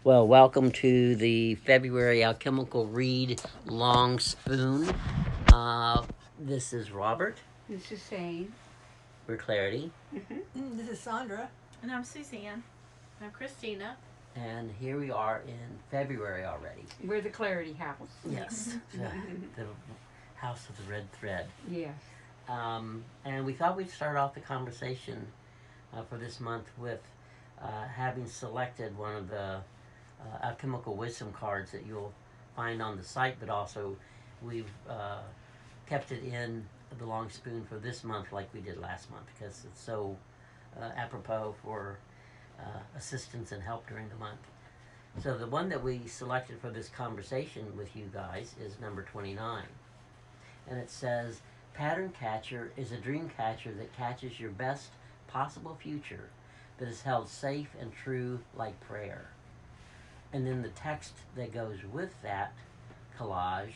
Well, welcome to the February Alchemical Read Long Spoon. This is Robert. This is Sane. We're Clarity. This is Sandra. And I'm Suzanne. And I'm Christina. And here we are in February already. We're the Clarity House. Yes. The House of the Red Thread. Yes. And we thought we'd start off the conversation for this month with having selected one of the alchemical wisdom cards that you'll find on the site, but also we've kept it in the long spoon for this month like we did last month because it's so apropos for assistance and help during the month. So the one that we selected for this conversation with you guys is number 29. And it says, Pattern catcher is a dream catcher that catches your best possible future that is held safe and true like prayer. And then the text that goes with that collage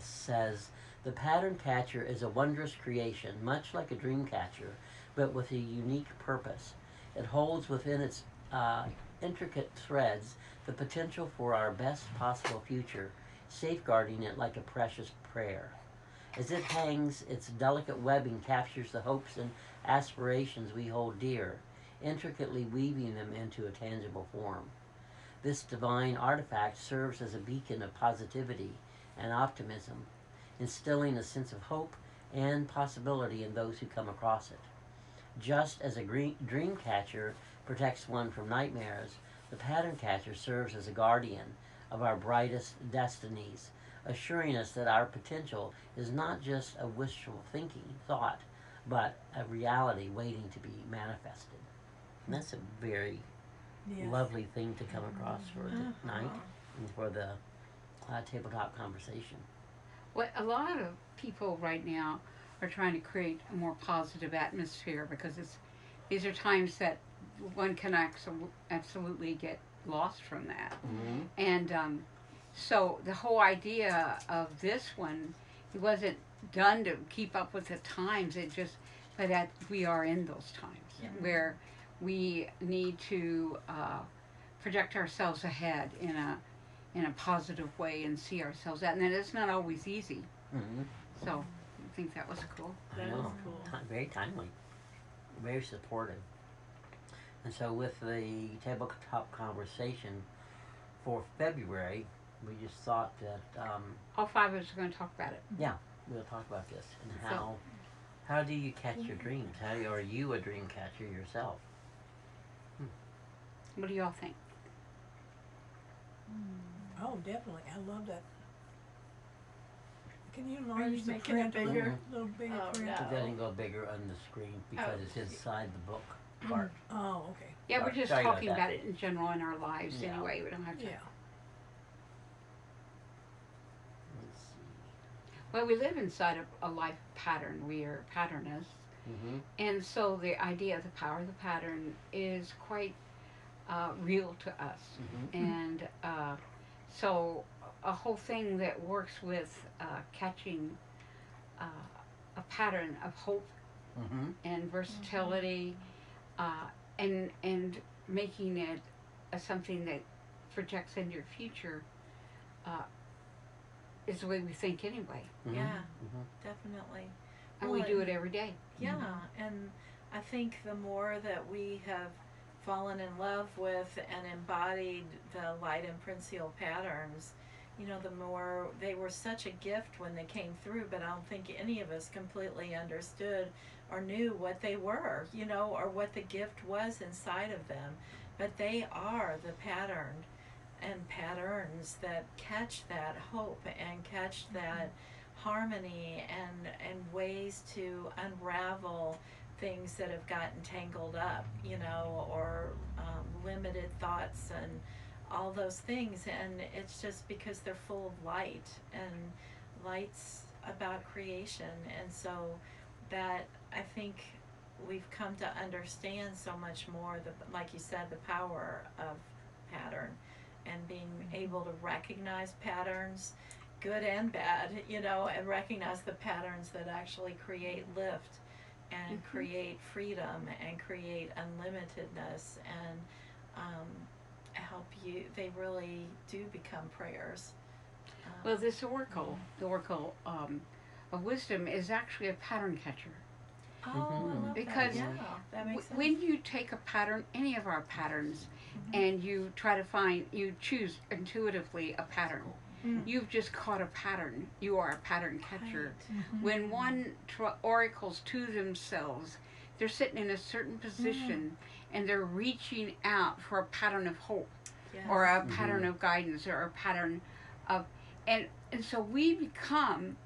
says, the pattern catcher is a wondrous creation, much like a dream catcher, but with a unique purpose. It holds within its intricate threads the potential for our best possible future, safeguarding it like a precious prayer. As it hangs, its delicate webbing captures the hopes and aspirations we hold dear, intricately weaving them into a tangible form. This divine artifact serves as a beacon of positivity and optimism, instilling a sense of hope and possibility in those who come across it. Just as a dream catcher protects one from nightmares, the pattern catcher serves as a guardian of our brightest destinies, assuring us that our potential is not just a wishful thinking thought, but a reality waiting to be manifested. And that's a very lovely thing to come across for the night and for the tabletop conversation. What a lot of people right now are trying to create a more positive atmosphere because these are times that one can absolutely get lost from that. Mm-hmm. And so the whole idea of this one, it wasn't done to keep up with the times. But that we are in those times where we need to project ourselves ahead in a positive way and see ourselves out. And that it's not always easy. Mm-hmm. So I think that was cool. I know. Very timely. Very supportive. And so with the tabletop conversation for February, we just thought that all five of us are going to talk about it. Yeah, we'll talk about this and how do you catch your dreams? Are you a dream catcher yourself? What do y'all think? Oh, definitely. I love that. Can you Are you enlarge the making it print a bigger? little bigger Oh, print? no. It doesn't go bigger on the screen because it's inside the book part. Oh, okay. Yeah, we're just Sorry about talking that. about it in general in our lives Yeah. anyway. We don't have to. Yeah. Let's see. Well, we live inside of a life pattern. We are patternists. Mm-hmm. And so the idea of the power of the pattern is quite real to us. Mm-hmm. And so a whole thing that works with catching a pattern of hope Mm-hmm. and versatility and making it something that projects into your future is the way we think anyway. Mm-hmm. Yeah, Mm-hmm. definitely. And we do it every day. Yeah, and I think the more that we have fallen in love with and embodied the light and princial patterns, the more they were such a gift when they came through, but I don't think any of us completely understood or knew what they were, or what the gift was inside of them. But they are the pattern and patterns that catch that hope and catch that harmony and ways to unravel things that have gotten tangled up, or limited thoughts and all those things. And it's just because they're full of light, and light's about creation. And so that, I think, we've come to understand so much more, like you said, the power of pattern and being able to recognize patterns, good and bad, and recognize the patterns that actually create lift and create freedom and create unlimitedness and help they really do become prayers. Well, this oracle, the oracle of wisdom, is actually a pattern catcher. Oh, Mhm. I love Because that. Yeah, that makes sense. When you take a pattern, any of our patterns, Mhm. and you try to find, you choose intuitively a pattern. Mm. You've just caught a pattern. You are a pattern catcher. Right. When one oracles to themselves, they're sitting in a certain position and they're reaching out for a pattern of hope Yes. or a pattern of guidance or a pattern of, and so we become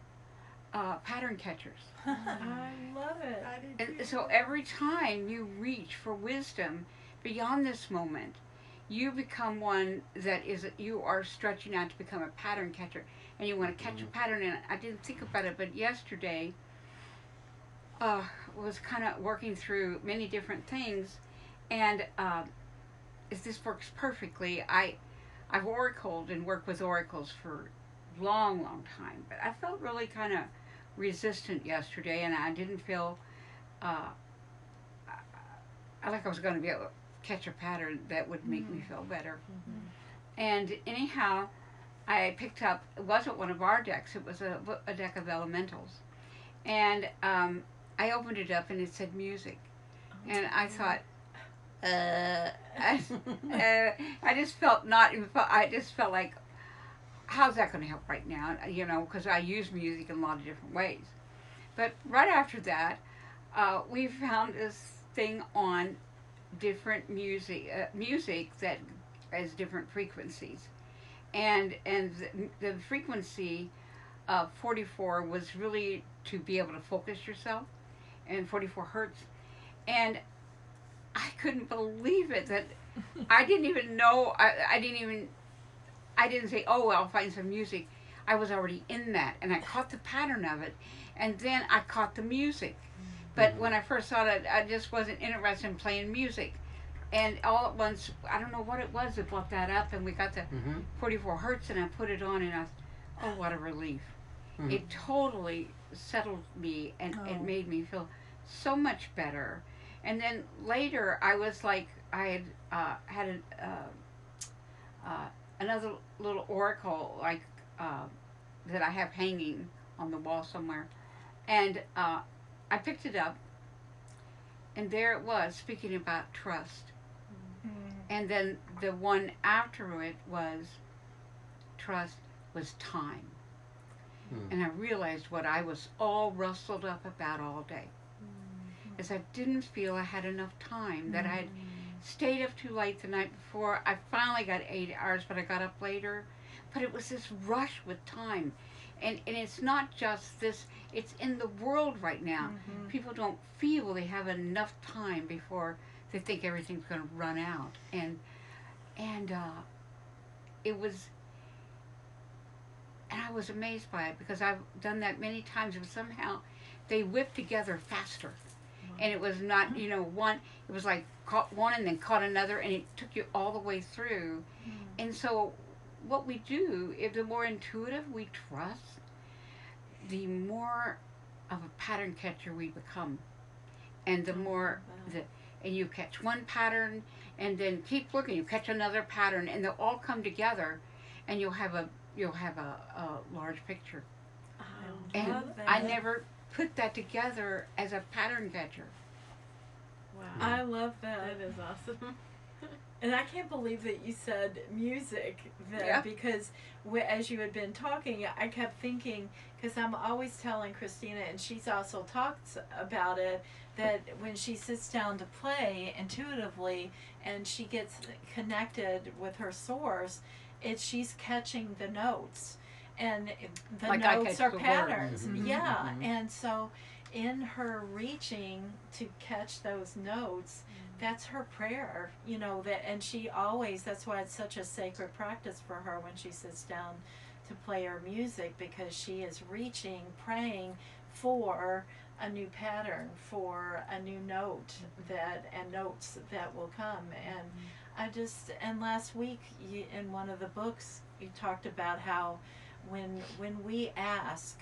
pattern catchers. I love it. I do too. And so every time you reach for wisdom beyond this moment, you become one that is, you are stretching out to become a pattern catcher, and you want to catch a pattern. And I didn't think about it, but yesterday was kind of working through many different things, and if this works perfectly, I've oracled and worked with oracles for long time, but I felt really kind of resistant yesterday, and I didn't feel like I was going to be able to catch a pattern that would make me feel better. And anyhow, I picked up, it wasn't one of our decks, it was a deck of elementals, and I opened it up and it said music, and I thought, I just felt I just felt like, how's that going to help right now? You know, because I use music in a lot of different ways. But right after that, we found this thing on different music that has different frequencies, and the frequency of 44 was really to be able to focus yourself, and 44 hertz, and I couldn't believe it that I didn't even know I didn't say, oh, I'll find some music. I was already in that, and I caught the pattern of it, and then I caught the music. But when I first saw it, I just wasn't interested in playing music. And all at once, I don't know what it was that brought that up, and we got the 44 hertz, and I put it on, and I thought, oh, what a relief. It totally settled me, and it made me feel so much better. And then later, I was like, I had another little oracle like that I have hanging on the wall somewhere, and I picked it up, and there it was speaking about trust. And then the one after it was trust was time. And I realized what I was all rustled up about all day is I didn't feel I had enough time, that I had stayed up too late the night before. I finally got 8 hours, but I got up later. But it was this rush with time. And it's not just this, it's in the world right now. People don't feel they have enough time before they think everything's going to run out. And it was, and I was amazed by it, because I've done that many times, and somehow they whip together faster. And it was not, you know, one, it was like caught one and then caught another, and it took you all the way through. And so what we do, if the more intuitive we trust, the more of a pattern catcher we become. And the more, and you catch one pattern, and then keep looking, you catch another pattern, and they'll all come together, and you'll have a large picture. And love that. I never put that together as a pattern catcher. Wow. I love that. That is awesome. And I can't believe that you said music then, Yeah. because as you had been talking, I kept thinking, because I'm always telling Christina, and she's also talked about it, that when she sits down to play intuitively and she gets connected with her source, she's catching the notes. And the Like I notes catch are the words. patterns. Mhm. Yeah. Mhm. And so in her reaching to catch those notes, that's her prayer, you know, that, and she always, that's why it's such a sacred practice for her when she sits down to play her music, because she is reaching, praying for a new pattern, for a new note and notes that will come. And and last week in one of the books, you talked about how when we ask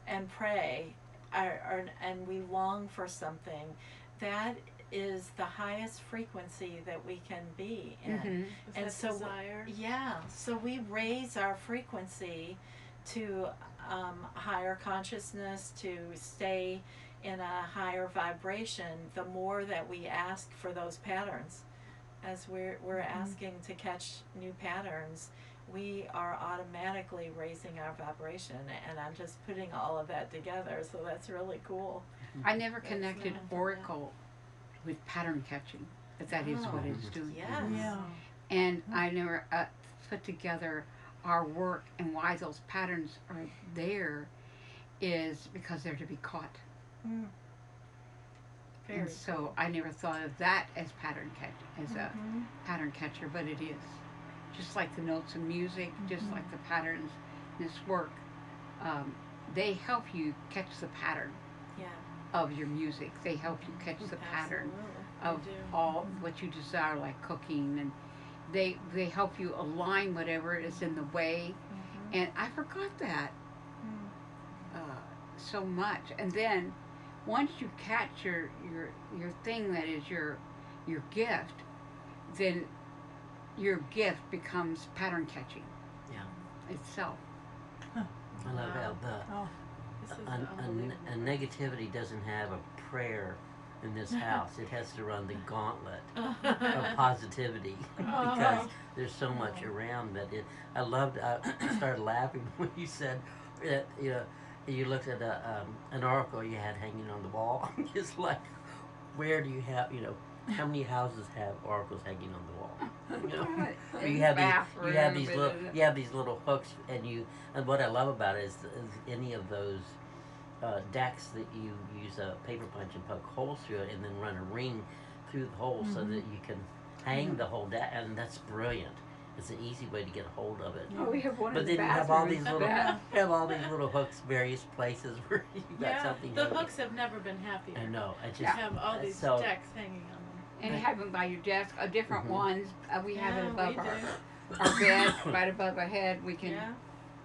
and pray and we long for something, that is the highest frequency that we can be in. Mm-hmm. Is And that so desire? yeah, so we raise our frequency to higher consciousness, to stay in a higher vibration, the more that we ask for those patterns. As we're asking to catch new patterns, we are automatically raising our vibration, and I'm just putting all of that together, so that's really cool. I never That's connected not- Oracle with pattern catching, but that is what it's doing. Yes. Yeah. And I never put together our work and why those patterns are there is because they're to be caught. Mm. Very And so I never thought of that as pattern catch, as a Mhm. pattern catcher, but it is. Just like the notes in music, just like the patterns in this work, they help you catch the pattern Yeah. of your music. They help you catch the pattern of They do. all what you desire, like cooking, and they help you align whatever is in the way. Mhm. And I forgot that Mm. so much. And then once you catch your thing that is your gift, then your gift becomes pattern catching. Yeah. Itself. I love how the Oh, This is a unbelievable. negativity doesn't have a prayer in this house. It has to run the gauntlet of positivity because there's so much around that. I loved. I started laughing when you said that. You looked at an oracle you had hanging on the wall. It's like, where do you have? How many houses have oracles hanging on the wall? You have these little hooks, and what I love about it is any of those decks that you use a paper punch and poke holes through it, and then run a ring through the hole so that you can hang the whole deck, and that's brilliant. It's an easy way to get a hold of it. Oh, we have one But in the then you have all bathroom. these little hooks, various places where you got Yeah, something. the hanging. hooks have never been happier. I know. I just You have all these so, decks hanging on them. And you have them by your desk, different Mhm. ones. We have it Yeah, above we our bed, right above our head. We can. Yeah.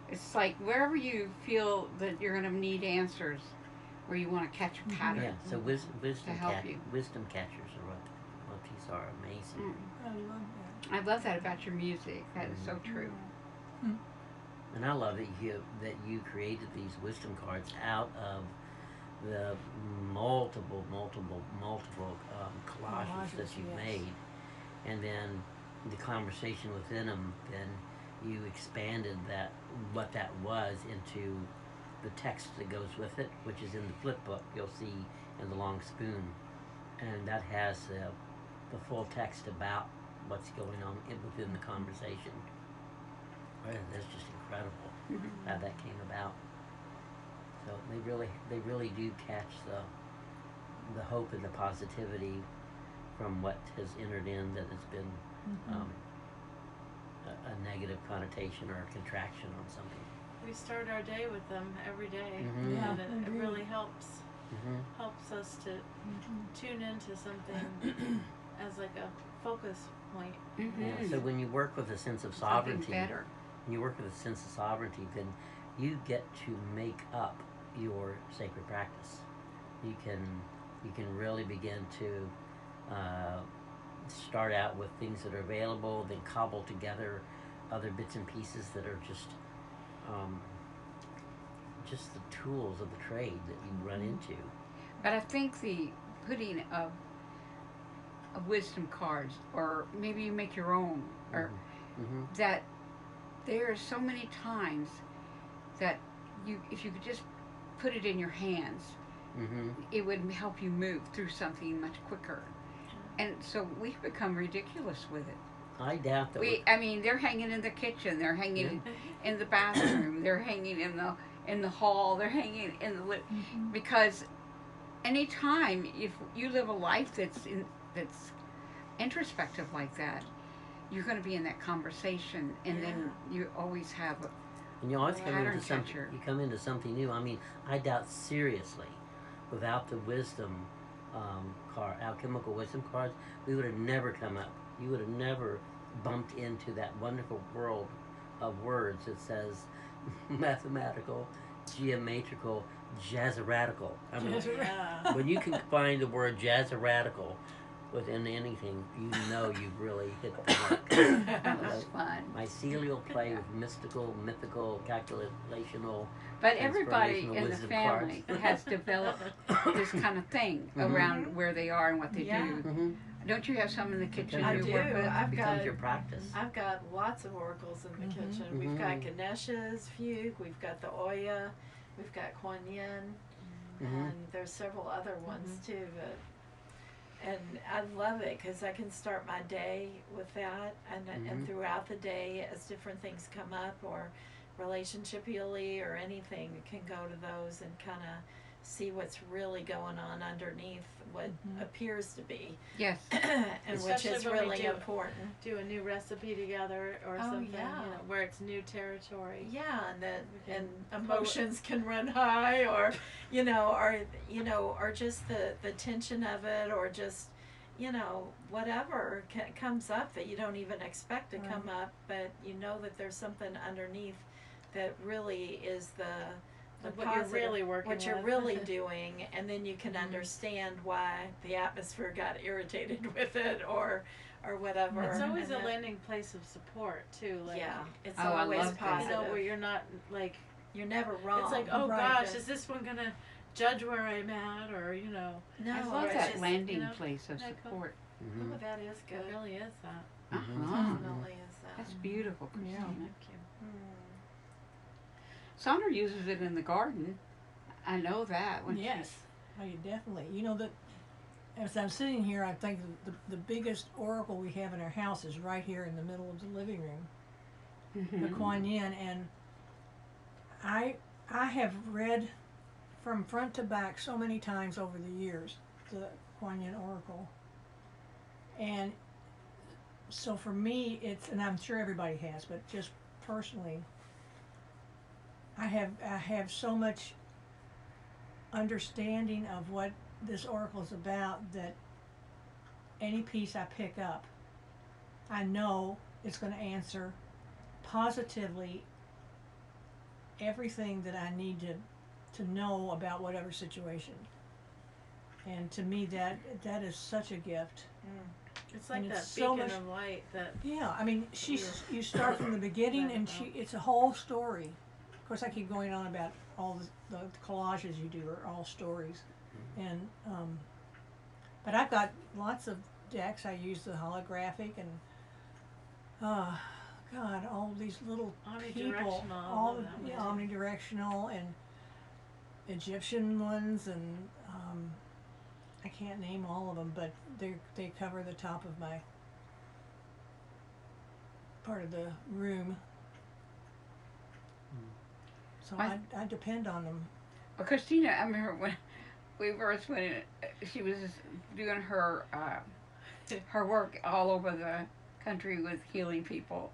It's like wherever you feel that you're going to need answers, where you want to catch a pattern. Yeah. So wisdom help you. wisdom catchers are what these are amazing. Mm. I love that. I love that about your music. That is so true. And I love that you created these wisdom cards out of the multiple collages that Collages, you've yes. made, and then the conversation within them. Then you expanded what that was into the text that goes with it, which is in the flip book. You'll see in the long spoon, and that has the full text about what's going on within the conversation. That's just incredible how that came about. So they really do catch the hope and the positivity from what has entered in that has been a negative connotation or a contraction on something. We start our day with them every day, Mhm. Yeah, and it indeed. really helps us to tune into something as like a focus point. Mm-hmm. Yeah, so when you work with a sense of Something sovereignty, better. when you work with a sense of sovereignty, then you get to make up your sacred practice. You can really begin to start out with things that are available, then cobble together other bits and pieces that are just the tools of the trade that you run into. But I think the putting of wisdom cards, or maybe you make your own, or Mm-hmm. that there are so many times that if you could just put it in your hands, Mm-hmm. it would help you move through something much quicker. And so we've become ridiculous with it. I doubt that. I mean, they're hanging in the kitchen, they're hanging in the bathroom, they're hanging in the hall, they're hanging in the because anytime if you live a life that's introspective like that, you're going to be in that conversation, and then you always have And you always come pattern into something. catcher. You come into something new. I mean, I doubt seriously, without the wisdom alchemical wisdom cards, we would have never come up. You would have never bumped into that wonderful world of words that says mathematical, geometrical, jazzeradical. I mean, Yeah. when you can find the word jazzeradical within anything, you know you've really hit the mark. That was fun. Mycelial play with mystical, mythical, calculational. But everybody Transformational in the wisdom family cards. has developed this kind of thing around where they are and what they Yeah. do. Mm-hmm. Don't you have some in the kitchen I you do. work with? I've Becomes got your practice. I've got lots of oracles in the kitchen. We've got Ganesha's fugue, we've got the Oya, we've got Kuan Yin, and there's several other ones too. And I love it because I can start my day with that, and throughout the day, as different things come up or relationshipally or anything, you can go to those and kind of see what's really going on underneath what appears to be, Yes. and which Especially is when we really do- important. Do a new recipe together or Oh, something, yeah. you know, where it's new territory. Yeah, and that We and can emotions can run high, or or just the tension of it, or just whatever comes up that you don't even expect to come up, but you know that there's something underneath that really is the Like positive, what you're really working what you're with. really doing, and then you can understand why the atmosphere got irritated with it, or whatever. It's always and a that- landing place of support too. Like, yeah, it's Oh, I always love that. positive. you know, where you're not like You're never wrong. it's like, oh Right. gosh, is this one gonna judge where I'm at, or you know? No, I love it's that just, landing you know, place of that cool. support. Oh, that is It good. really is that. Uh-huh. Definitely is that. That's beautiful, Christina. Yeah. Thank you. Sandra uses it in the garden. I know that. When Yes. Oh, you definitely. You know that as I'm sitting here, I think the biggest oracle we have in our house is right here in the middle of the living room, the Kuan Yin, and I have read from front to back so many times over the years the Kuan Yin oracle, and so for me and I'm sure everybody has, but just personally, I have so much understanding of what this oracle is about that any piece I pick up, I know it's going to answer positively everything that I need to know about whatever situation. And to me, that is such a gift. It's like And that it's so beacon much- of light that Yeah, I mean, you start from the beginning, and it's a whole story. Of course, I keep going on about all the collages you do are all stories, and but I've got lots of decks. I use the holographic and God, all these little people, Omnidirectional, I all love that the one omnidirectional and Egyptian ones, and I can't name all of them, but they cover the top of my part of the room. So I depend on them. Well, Christina, I remember when we first went in, she was doing her work all over the country with healing people,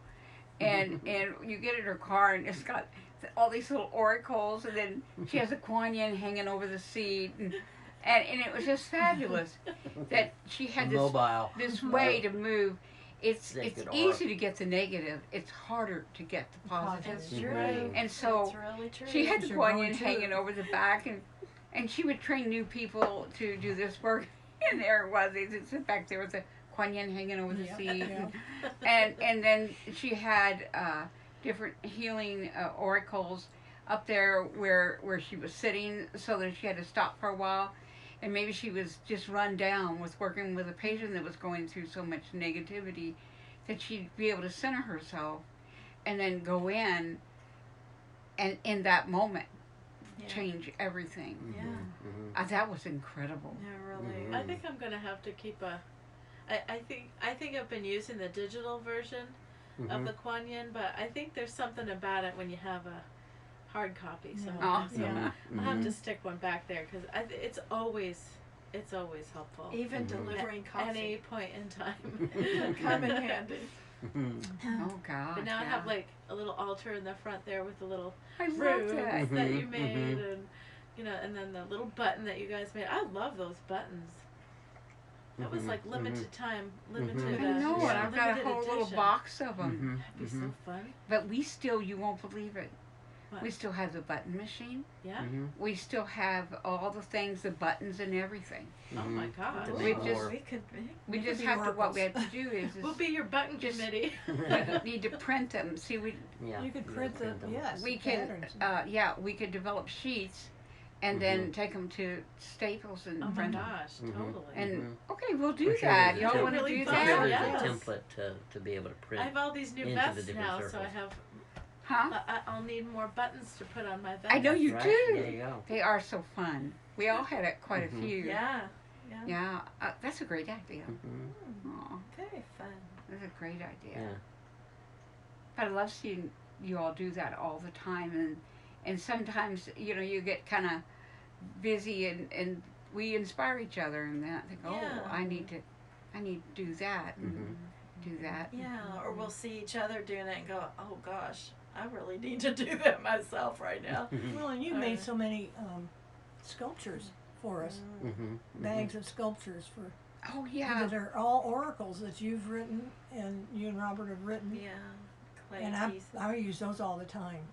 and you get in her car and it's got all these little oracles, and then she has a Kuan Yin hanging over the seat, and it was just fabulous that she had Mobile. this way to move. It's Sacred easy to get the negative. It's harder to get the positive. That's true. Right. And so That's really true. she had the You're Kuan going Yin to hanging it. over the back, and she would train new people to do this work. And there it was. In fact, there was a Kuan Yin hanging over the Yeah. seat, Yeah. and then she had different healing oracles up there where she was sitting, so that she had to stop for a while. And maybe she was just run down with working with a patient that was going through so much negativity that she'd be able to center herself and then go in and in that moment Yeah. change everything. Yeah. That was incredible. Yeah, really. I think I'm gonna have to keep I think I've been using the digital version of the Kuan Yin, but I think there's something about it when you have a hard copy. So Awesome. Yeah. I'll have to stick one back there because it's always helpful. Even delivering coffee Any point in time. can come in handy. Oh God! But now I yeah. have like a little altar in the front there with the little I love rooms that. that you made, and and then the little button that you guys made. I love those buttons. That was like limited time, limited. I know, and I've got a limited whole little edition. box of them. That'd be so fun. But you won't believe it. What? We still have the button machine. Yeah. Mhm. We still have all the things, the buttons and everything. Oh my Mhm. gosh. To We make just- more. we could be. We We just could be have to, what we oracles. have to do is We'll be your button Just- committee. we need to print them. See, we Yeah. You could yeah, print the, them. yes, we the can, patterns. we could develop sheets and then take them to Staples and Oh my print them. gosh, Mhm. totally. And okay, we'll do For sure that. there's a Y'all temp- want to Really do fun. I'm sure that? there's Yes. a template to be able to I print. have all these new into the vests different now, so circles. I have. Huh? I'll need more buttons to put on my vest. I know you Right? do. There you go. They are so fun. We all had quite a Mhm. few. Yeah. Yeah. Yeah, that's a great idea. Mhm. Aw, Very fun. that's a great idea. Yeah. But I love seeing you all do that all the time, and sometimes you get kind of busy, and we inspire each other, and then I think, Yeah. I need to do that and Mhm. do that. Yeah, or we'll see each other doing it and go, oh gosh, I really need to do that myself right now. Well, and you Uh, made so many sculptures for us, Mhm. bags of sculptures for Oh yeah, that are all oracles that you've written and you and Robert have written. Yeah, clay And pieces. I use those all the time,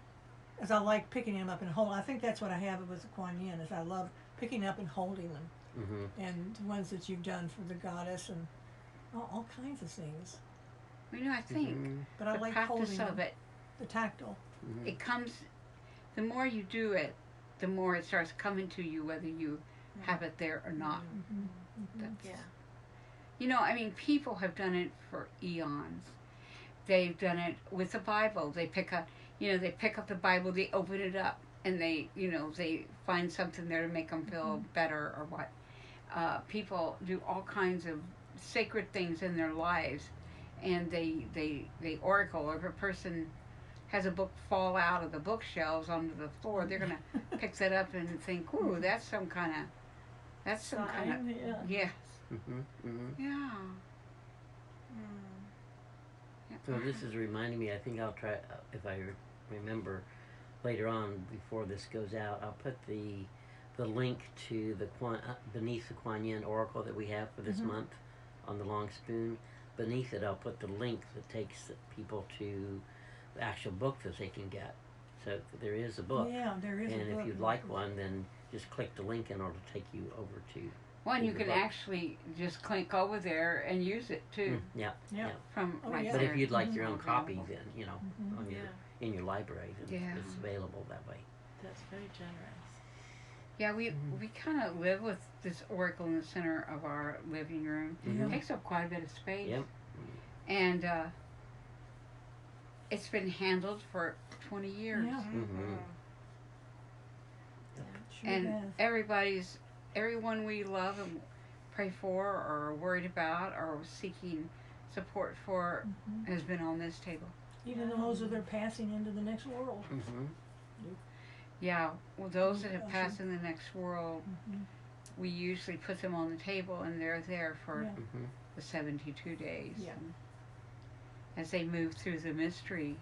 as I like picking them up and holding. I think that's what I have with the Kuan Yin, is I love picking up and holding them, Mhm. and the ones that you've done for the goddess and all kinds of things. I think Mhm. But I the like practice holding of them, it, the tactile. Mhm. it comes. The more you do it, the more it starts coming to you, whether you have it there or not. Mm-hmm. That's- Yeah. I mean, people have done it for eons. They've done it with the Bible. They pick up the Bible, they open it up, and they find something there to make them feel better or what. People do all kinds of sacred things in their lives, and they oracle. Or if a person has a book fall out of the bookshelves onto the floor, they're gonna pick that up and think, "Ooh, that's some kind of Sign, yeah. yes, Mhm. Mhm. yeah." Mm. Yeah. So this is reminding me. I think I'll try if I remember later on before this goes out. I'll put the link to the beneath the Kuan Yin oracle that we have for this month on the long spoon. Beneath it, I'll put the link that takes people to the actual book that they can get. So there is a book, Yeah, there is and a book. if you'd like one, then just click the link and it'll take you over to. One, you the can book. actually just click over there and use it too. Yeah. Yeah. From Oh, right yeah. But there. if you'd like your own Mhm. copy, then Mhm. on your Yeah. in your library, then Yeah. it's available that way. That's very generous. Yeah, we kind of live with this oracle in the center of our living room. Yeah. It takes up quite a bit of space. Yep. And it's been handled for 20 years. Yeah. Mhm. Sure And has. everyone we love and pray for or are worried about or seeking support for Mhm. has been on this table. Even those that are passing into the next world. Mm-hmm. Yeah, well, those that have Awesome. passed in the next world, Mhm. we usually put them on the table and they're there for Yeah. Mm-hmm. the 72 days. Yeah. And as they move through the mystery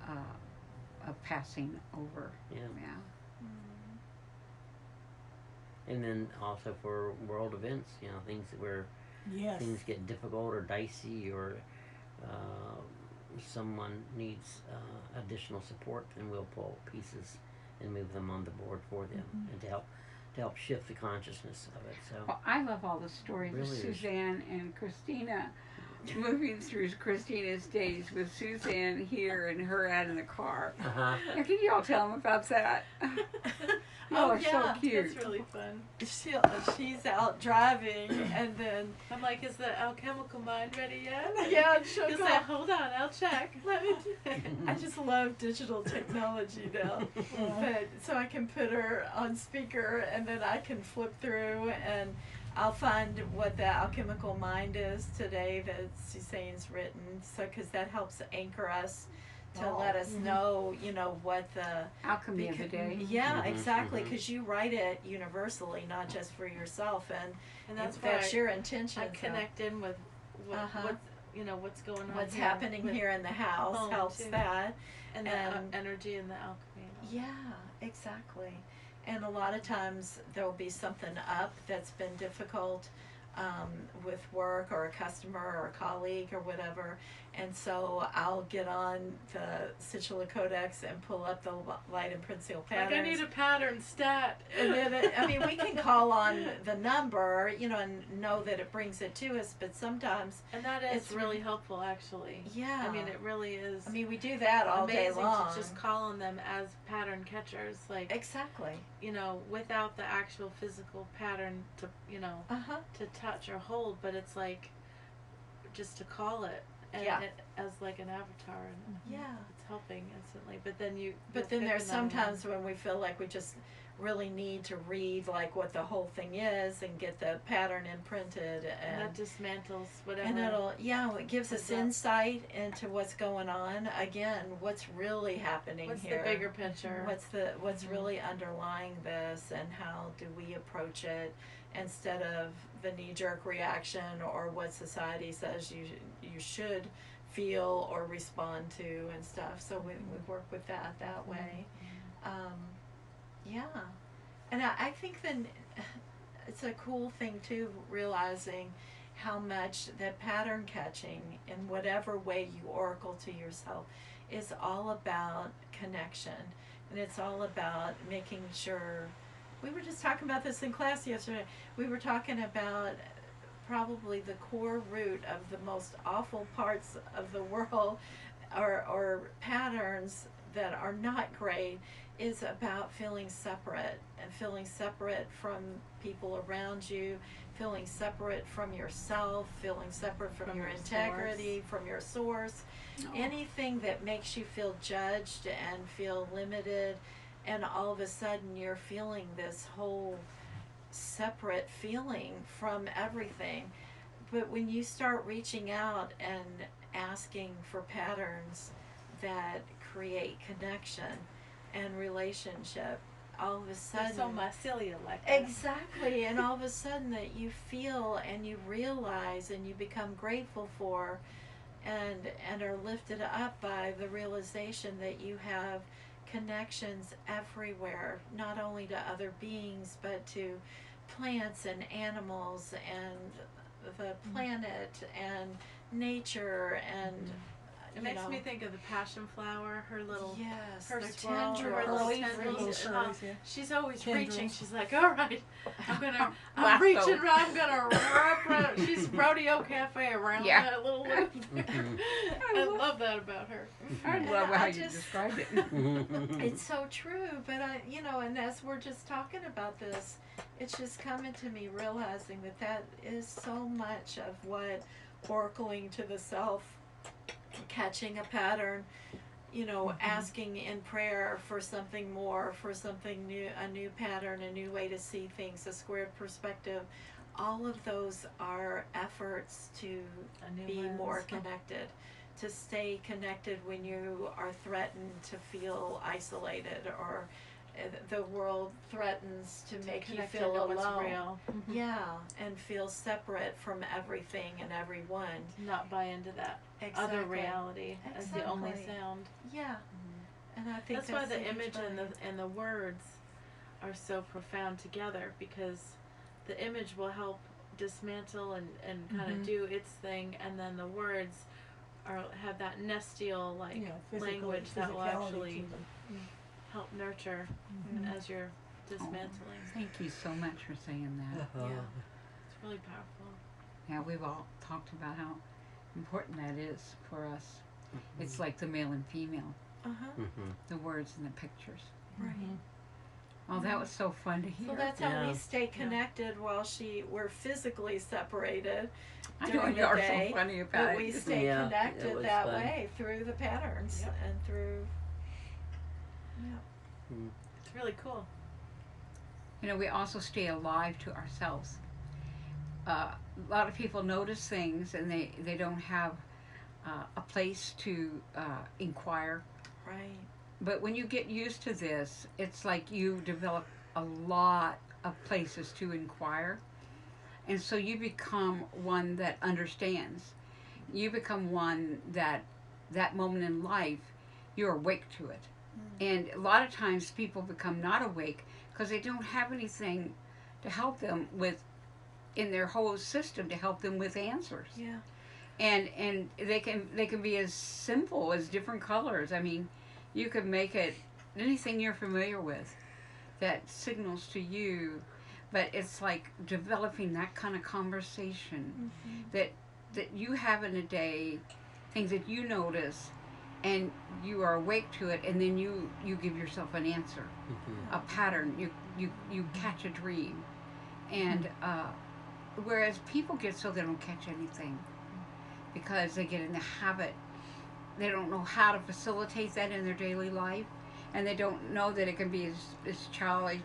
Mhm. of passing over. Yeah. Yeah. And then also for world events, things where Yes. things get difficult or dicey, or someone needs additional support, then we'll pull pieces and move them on the board for them, and to help shift the consciousness of it. So Well, I love all the stories Really of is. Suzanne and Christina, moving through Christina's days with Suzanne here and her out in the car. uh-huh. Now, can you all tell them about that? Y'all are so cute. That's really fun. She's out driving, and then I'm like, is the alchemical mind ready yet? yeah, she'll She'll go. say, hold on, I'll check. Let me I just love digital technology now. But so I can put her on speaker, and then I can flip through, and I'll find what the alchemical mind is today that Susanne's written. So because that helps anchor us to Oh, let us mhm. know, what the Alchemy of the Becau- day. Yeah, Mhm, exactly. mhm. Because you write it universally, not just for yourself, and And that's if why that's your intention. I connect in with Uh-huh. what's going on What's here happening with- here in the house home, helps too. that. and the and- energy and the alchemy. and all that. Yeah, exactly. And a lot of times there will be something up that's been difficult with work or a customer or a colleague or whatever, And so I'll get on the Sigilla Codex and pull up the light and principal patterns. Like, I need a pattern stat. And then, I mean, we can call on the number, you know, and know that it brings it to us, but sometimes, And that is it's really helpful, actually. yeah. I mean, it really is. I mean, we do that all day amazing long. to just call on them as pattern catchers, like, Exactly. you know, without the actual physical pattern to, you know, Uh-huh. to touch or hold, but it's like just to call it, and Yeah. it, as like an avatar, and Yeah. it's helping instantly. But then you'll But then pick there's another one. sometimes when we feel like we just really need to read like what the whole thing is and get the pattern imprinted and that dismantles whatever. and it gives us comes up. insight into what's going on. Again, what's really happening What's here? the bigger picture? What's Mhm. really underlying this, and how do we approach it instead of the knee-jerk reaction or what society says you should feel or respond to and stuff. So we work with that way. Yeah, and I think then it's a cool thing too, realizing how much that pattern catching in whatever way you oracle to yourself is all about connection, and it's all about making sure. We were just talking about this in class yesterday. We were talking about probably the core root of the most awful parts of the world, or patterns that are not great, is about feeling separate, and feeling separate from people around you, feeling separate from yourself, feeling separate from your integrity, from your source. Anything that makes you feel judged and feel limited, and all of a sudden you're feeling this whole separate feeling from everything. But when you start reaching out and asking for patterns that create connection and relationship, all of a sudden, They're so mycelial like that. exactly, and all of a sudden that you feel and you realize and you become grateful for, and are lifted up by the realization that you have connections everywhere, not only to other beings but to plants and animals and the planet and nature and It makes me think of the passion flower, her little, yes, her their swirl, her tendrils. little Little tendrils. curlies, yeah. She's always Tendrils. reaching. She's like, all right, I'm Lasso. reaching around, I'm gonna wrap around. She's rodeo cafe around Yeah. that little loop. Mhm. I love that about her. I And love I how you just- described it. It's so true, but and as we're just talking about this, it's just coming to me realizing that is so much of what oracling to the self, catching a pattern, asking in prayer for something more, for something new, a new pattern, a new way to see things, a squared perspective. All of those are efforts to A new be lens. more connected, to stay connected when you are threatened to feel isolated, or the world threatens to make you Connect feel into what's alone. real. Yeah, and feel separate from everything and everyone. Not buy into that Exactly. other reality as the only Exactly. sound. Yeah, and I think That's why the a huge image and value. the words are so profound together, because the image will help dismantle and kind of Mhm. do its thing, and then the words have that nestial like language that will physicality actually to them. help nurture Mhm. as you're dismantling. Thank you so much for saying that. Yeah. It's really powerful. Yeah, we've all talked about how important that is for us. It's like the male and female, Mhm. the words and the pictures. Right. Mhm. Oh, that was so fun to hear. So that's how Yeah. we stay connected while we're physically separated I know during you the are day, so funny but about we it. stay Yeah, it connected was that fun. way through the patterns Yep. and through. It's really cool. You know, we also stay alive to ourselves. A lot of people notice things and they don't have a place to inquire. Right. But when you get used to this, it's like you develop a lot of places to inquire. And so you become one that understands. You become one that moment in life, you're awake to it. And a lot of times people become not awake because they don't have anything to help them with, in their whole system, to help them with answers. Yeah. and they can be as simple as different colors. I mean, you could make it anything you're familiar with that signals to you, but it's like developing that kind of conversation that you have in a day, things that you notice, and you are awake to it, and then you give yourself an answer, a pattern. You catch a dream, and whereas people get so they don't catch anything because they get in the habit. They don't know how to facilitate that in their daily life, and they don't know that it can be as childish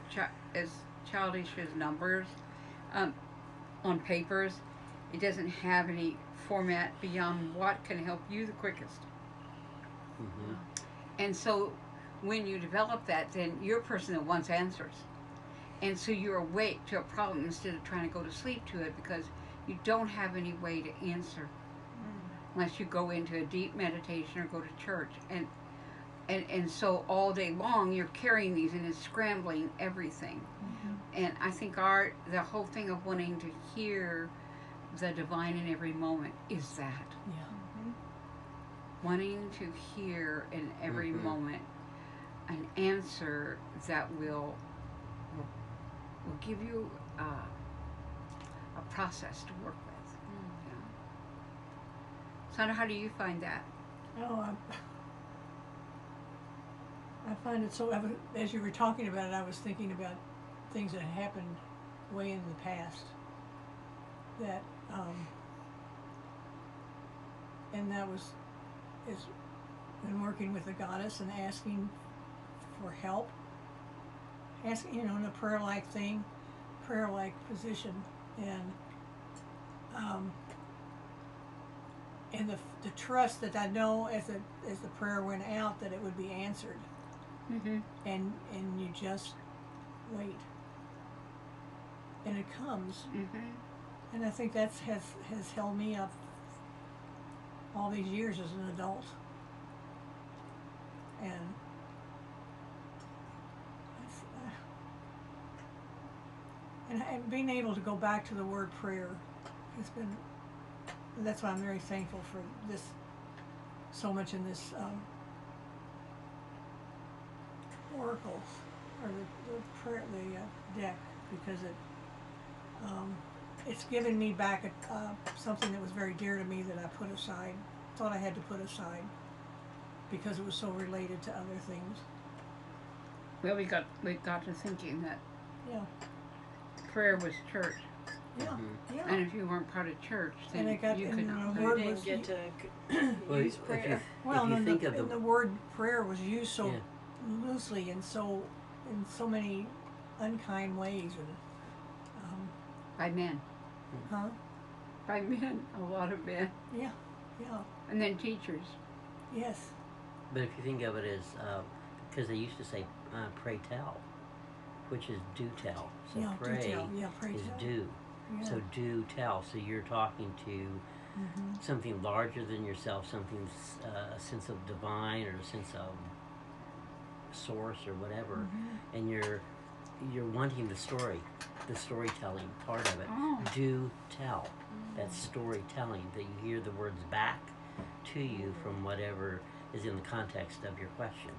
as numbers on papers. It doesn't have any format beyond what can help you the quickest. Mm-hmm. And so when you develop that, then you're a person that wants answers. And so you're awake to a problem instead of trying to go to sleep to it because you don't have any way to answer unless you go into a deep meditation or go to church. And so all day long you're carrying these and it's scrambling everything. And I think the whole thing of wanting to hear the divine in every moment is that. Yeah. Wanting to hear in every moment an answer that will give you a process to work with. You know? Sandra, how do you find that? Oh, I find it so. As you were talking about it, I was thinking about things that happened way in the past. That, and that was been working with the goddess and asking for help. Asking, in a prayer-like thing, prayer-like position, and the trust that I know as the prayer went out that it would be answered. And you just wait, and it comes. And I think that's has held me up all these years as an adult. And and being able to go back to the word prayer has been. That's why I'm very thankful for this. So much in this oracle or the prayer, the deck, because it's given me back something that was very dear to me that I put aside. Thought I had to put aside because it was so related to other things. Well, we got to thinking that prayer was church. Yeah, yeah. And if you weren't part of church, then and it got, you and could the You word didn't was get to Well, use prayer. well, if you no, think of the word prayer was used so loosely and so in so many unkind ways, and by men. huh? By men, a lot of men. Yeah, And then teachers. yes, But if you think of it as, because they used to say, pray tell, which is do tell. So yeah, pray, do tell. Yeah, pray is tell. do. Yeah. So do tell. So you're talking to something larger than yourself, something, a sense of divine or a sense of source or whatever, and you're wanting the storytelling part of it. Oh. Do tell. That storytelling, that you hear the words back to you from whatever is in the context of your question,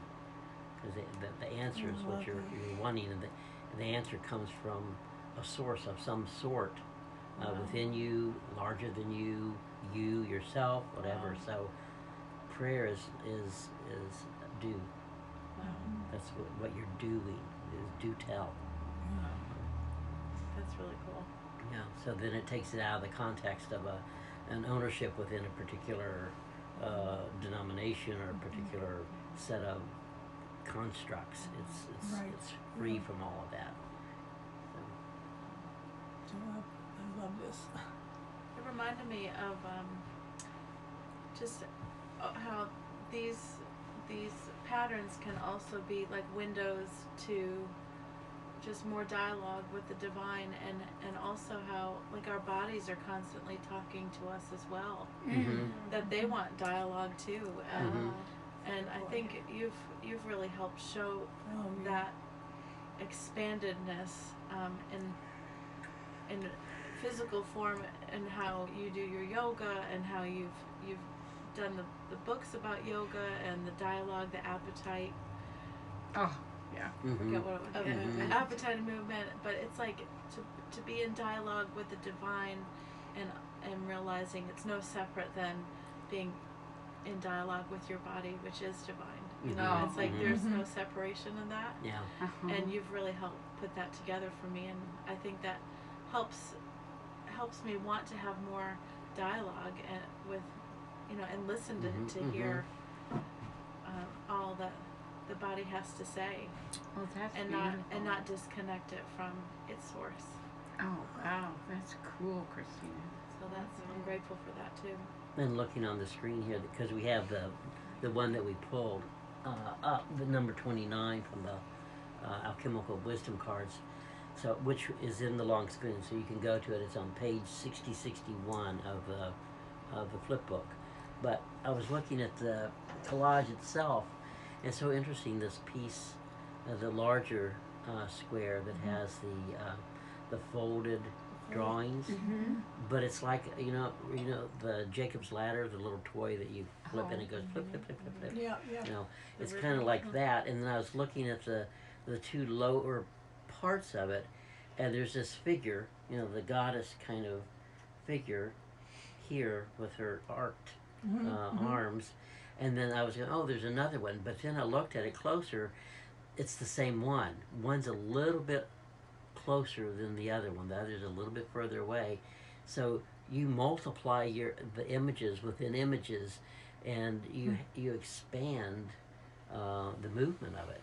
because the answer is what you're wanting, and the answer comes from a source of some sort within you, larger than you yourself, whatever. So prayer is do. That's what you're doing is do tell. That's really cool. Yeah. So then it takes it out of the context of an ownership within a particular denomination or a particular set of constructs. It's Right. it's free from all of that. So I love this. It reminded me of just how these patterns can also be like windows to just more dialogue with the divine, and also how like our bodies are constantly talking to us as well, that they want dialogue too, and I think you've really helped show that expandedness in physical form and how you do your yoga and how you've done the books about yoga and the dialogue, the appetite. Oh, Mhm. Forget what it was. Of Yeah, movement. appetite and movement. But it's like to be in dialogue with the divine, and realizing it's no separate than being in dialogue with your body, which is divine. You know, Mhm. it's like Mhm. there's no separation in that. Yeah. And you've really helped put that together for me, and I think that helps me want to have more dialogue and with, and listen to, Mhm, to mhm. hear all that the body has to say, Oh, that's and beautiful. not disconnect it from its source. Oh, wow, that's cool, Christina. So I'm grateful for that too. And looking on the screen here, because we have the one that we pulled up, the number 29 from the Alchemical Wisdom cards, so which is in the long spoon, so you can go to it. It's on page 6061 of the flip book. But I was looking at the collage itself, and it's so interesting. This piece, the larger square that has the folded drawings, but it's like the Jacob's ladder, the little toy that you flip and it goes flip flip flip flip flip. Yeah, yeah. It's kind of like that. And then I was looking at the two lower parts of it, and there's this figure, the goddess kind of figure here with her arced arms, and then I was going, oh, there's another one, but then I looked at it closer. It's the same one. One's a little bit closer than the other one. The other's a little bit further away. So you multiply the images within images, and you expand the movement of it.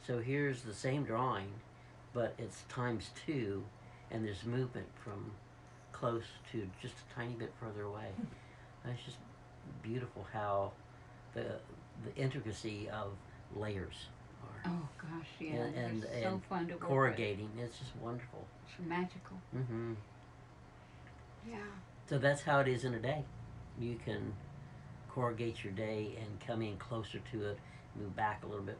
So here's the same drawing, but it's times 2, and there's movement from close to just a tiny bit further away. It's just beautiful how the intricacy of layers are. Oh, gosh, yeah. And it's so fun to work with. corrugating. It's just wonderful. It's magical. Mm-hmm. Yeah. So that's how it is in a day. You can corrugate your day and come in closer to it, move back a little bit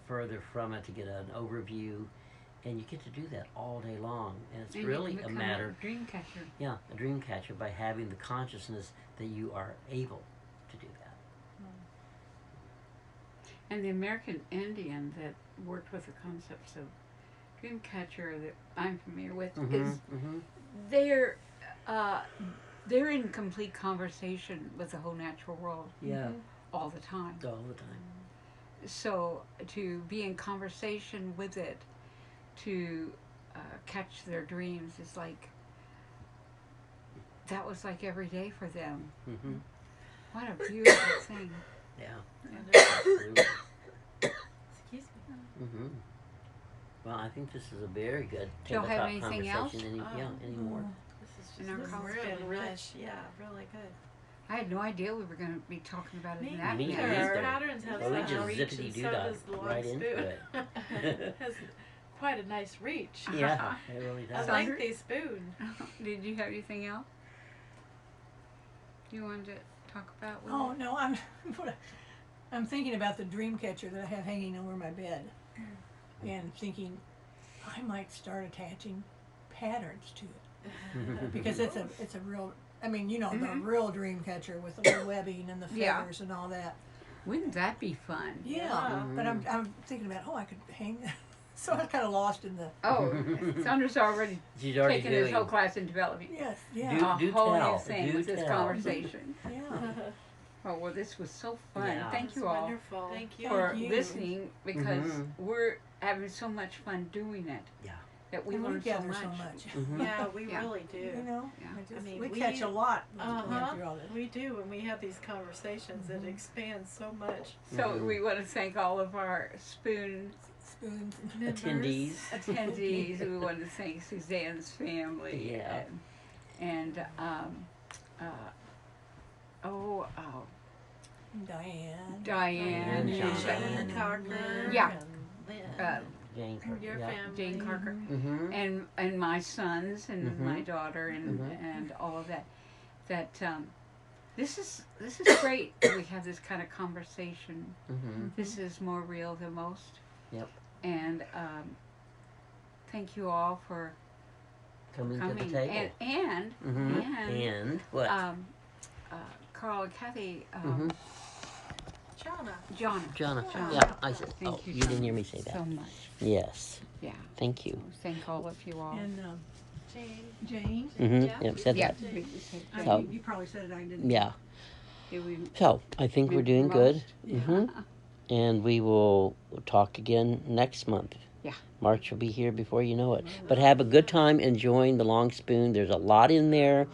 further from it to get an overview, and you get to do that all day long. And it's And really you can a become matter, a dream catcher. a dream catcher, by having the consciousness that you are able to do that. And the American Indian that worked with the concepts of dream catcher that I'm familiar with is they're in complete conversation with the whole natural world Yeah, all the time. all the time. So to be in conversation with it, to catch their dreams is like, that was like every day for them. Mm-hmm. What a beautiful thing. Yeah, Yeah. absolutely. Excuse me. Mm-hmm. Well, I think this is a very good Do y'all have tabletop anything else? conversation. Anymore. This is In just our this is conversation. really rich. Yeah, really good. I had no idea we were going to be talking about it in Me that Me manner. neither. Patterns have Well, we such just a reach, and so zippity-doo-dah does the long right spoon. into it. Has quite a nice reach. Yeah, it really I does. Sounds- like the spoon. Did you have anything else you wanted to talk about with Oh it? no, I'm thinking about the dream catcher that I have hanging over my bed, and thinking I might start attaching patterns to it because it's a real. I mean, the real dream catcher with the little webbing and the Yeah. feathers and all that. Wouldn't that be fun? Yeah, but I'm thinking about I could hang. So I was kind of lost in the. Oh, Sandra's already She's already taken his doing. whole class in developing Yes, Do- yeah, a whole tell, new thing do with this tell. conversation. yeah. Oh, well, this was so fun. Yeah. Thank It's you all wonderful. Thank you. for Thank you. listening, because Mhm. we're having so much fun doing it. Yeah. That we And we learned so gather much. so much. Mhm. Yeah, we Yeah. really do. Yeah. I mean, we we- catch a lot going Uh-huh. through all this. We do, when we have these conversations. It expands so much. So Mhm. we want to thank all of our spoon Spoons. Attendees. attendees. We want to thank Suzanne's family. Yeah. And Diane. Diane. And John. Jane Carker. Yeah. And Lynn. Jane Carter. Your Yeah. family. Jane Carker. Mm-hmm. And my sons and Mhm. my daughter and Mhm. and all of that. That this is great. We have this kind of conversation. Mm-hmm. This is more real than most. Yep. And thank you all for coming to the coming. table. And what? Carl and Kathy, Mhm. Jonna. Jonna. Jonna. Yeah, I said. Thank Oh, you you so didn't hear me say that. So much. Yes. Yeah. Thank you. So thank all of you all. And Jane. Jane. Mm-hmm. Yep. Said Yeah. that. You, you probably said it. I didn't. Yeah. Did we So I think we're doing good. Yeah. Mm-hmm. And we will talk again next month. Yeah. March will be here before you know it. But have a good time enjoying the Long Spoon. There's a lot in there.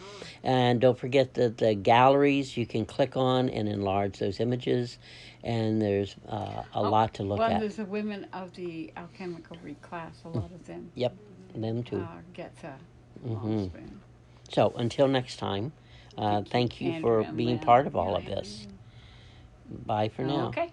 And don't forget that the galleries you can click on and enlarge those images. And there's a lot to look well, at. there's the women of the Alchemical class. A lot of them Yep, them too. gets a Mm-hmm. long spoon. So until next time, thank you Andrew for and being Lynn. part of all Yeah, of this. Bye for now. Okay.